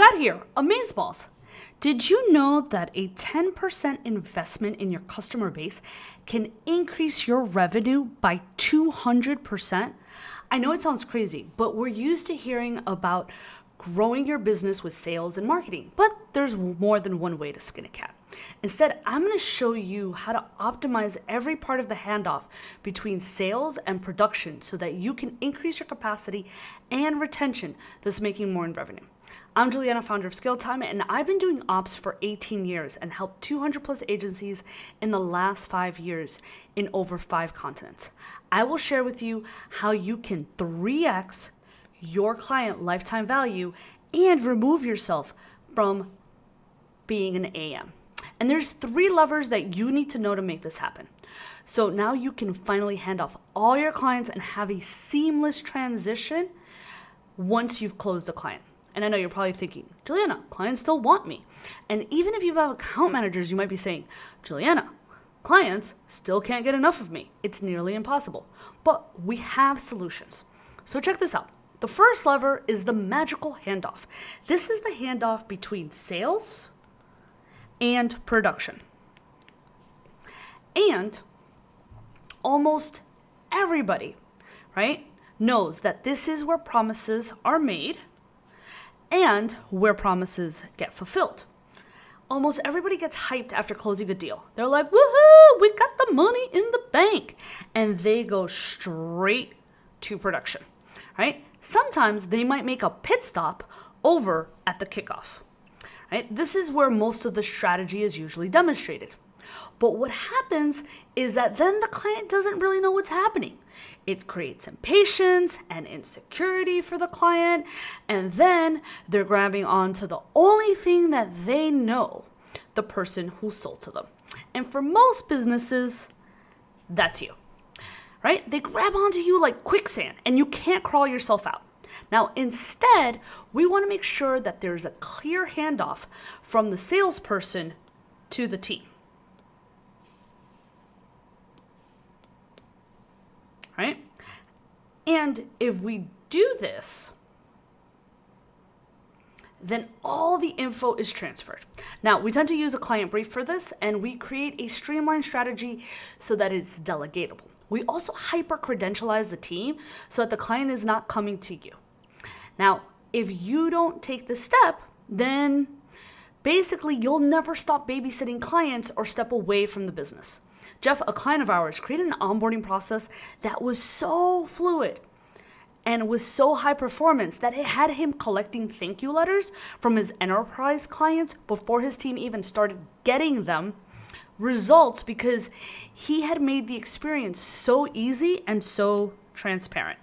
got here, Amazeballs. Did you know that a 10% investment in your customer base can increase your revenue by 200%? I know it sounds crazy, but we're used to hearing about growing your business with sales and marketing, but there's more than one way to skin a cat. Instead, I'm going to show you how to optimize every part of the handoff between sales and production so that you can increase your capacity and retention, thus making more in revenue. I'm Juliana, founder of Scale Time, and I've been doing ops for 18 years and helped 200 plus agencies in the last 5 years in over 5 continents. I will share with you how you can 3x your client lifetime value and remove yourself from being an AM. And there's 3 levers that you need to know to make this happen. So now you can finally hand off all your clients and have a seamless transition once you've closed a client. And I know you're probably thinking, Juliana, clients still want me. And even if you have account managers, you might be saying, Juliana, clients still can't get enough of me. It's nearly impossible. But we have solutions. So check this out. The first lever is the magical handoff. This is the handoff between sales and production. And almost everybody, right, knows that this is where promises are made and where promises get fulfilled. Almost everybody gets hyped after closing a deal. They're like, woohoo, we got the money in the bank. And they go straight to production, right? Sometimes they might make a pit stop over at the kickoff, right? This is where most of the strategy is usually demonstrated. But what happens is that then the client doesn't really know what's happening. It creates impatience and insecurity for the client, and then they're grabbing onto the only thing that they know, the person who sold to them. And for most businesses, that's you, right? They grab onto you like quicksand, and you can't crawl yourself out. Now, instead, we want to make sure that there's a clear handoff from the salesperson to the team. Right? And if we do this, then all the info is transferred. Now, we tend to use a client brief for this, and we create a streamlined strategy so that it's delegatable. We also hyper-credentialize the team so that the client is not coming to you. Now, if you don't take this step, then basically you'll never stop babysitting clients or step away from the business. Jeff, a client of ours, created an onboarding process that was so fluid and was so high performance that it had him collecting thank you letters from his enterprise clients before his team even started getting them results because he had made the experience so easy and so transparent.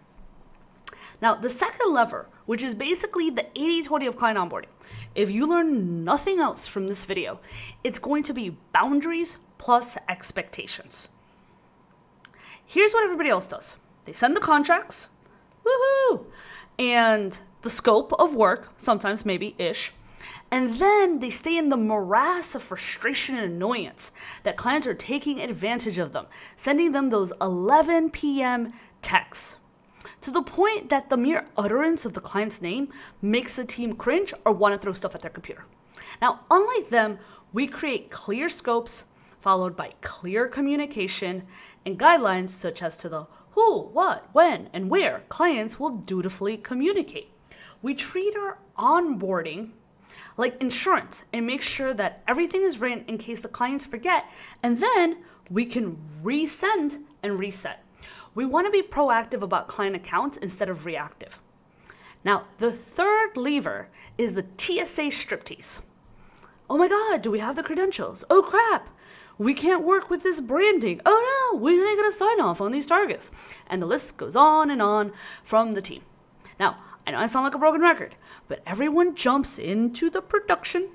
Now, the second lever, which is basically the 80-20 of client onboarding, if you learn nothing else from this video, it's going to be boundaries plus expectations. Here's what everybody else does. They send the contracts, woohoo, and the scope of work, sometimes maybe ish, and then they stay in the morass of frustration and annoyance that clients are taking advantage of them, sending them those 11 p.m. texts to the point that the mere utterance of the client's name makes the team cringe or want to throw stuff at their computer. Now, unlike them, we create clear scopes followed by clear communication and guidelines such as to the who, what, when, and where clients will dutifully communicate. We treat our onboarding like insurance and make sure that everything is written in case the clients forget, and then we can resend and reset. We want to be proactive about client accounts instead of reactive. Now, the third lever is the TSA striptease. Oh my God, do we have the credentials? Oh crap, we can't work with this branding. Oh no, we didn't get a sign off on these targets. And the list goes on and on from the team. Now, I know I sound like a broken record, but everyone jumps into the production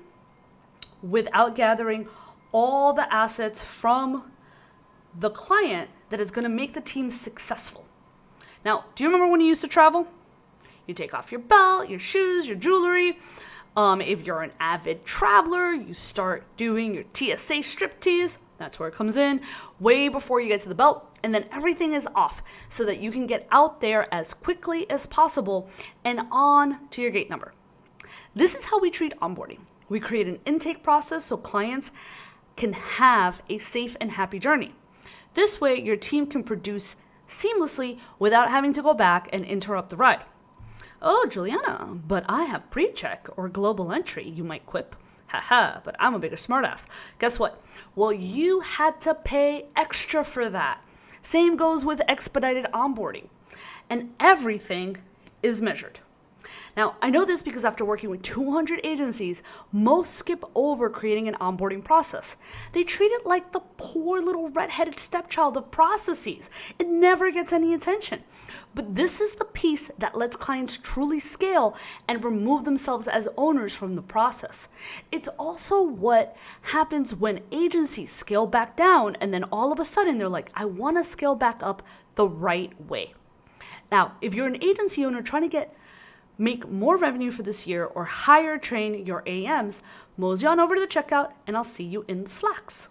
without gathering all the assets from the client that is going to make the team successful. Now, do you remember when you used to travel? You take off your belt, your shoes, your jewelry. If you're an avid traveler, you start doing your TSA striptease. That's where it comes in, way before you get to the belt. And then everything is off so that you can get out there as quickly as possible and on to your gate number. This is how we treat onboarding. We create an intake process so clients can have a safe and happy journey. This way, your team can produce seamlessly without having to go back and interrupt the ride. Oh, Juliana, but I have pre-check or global entry, you might quip. Haha, but I'm a bigger smartass. Guess what? Well, you had to pay extra for that. Same goes with expedited onboarding. And everything is measured. Now, I know this because after working with 200 agencies, most skip over creating an onboarding process. They treat it like the poor little red-headed stepchild of processes. It never gets any attention. But this is the piece that lets clients truly scale and remove themselves as owners from the process. It's also what happens when agencies scale back down and then all of a sudden they're like, I want to scale back up the right way. Now, if you're an agency owner trying to make more revenue for this year or hire train your AMs, mosey on over to the checkout and I'll see you in the Slacks.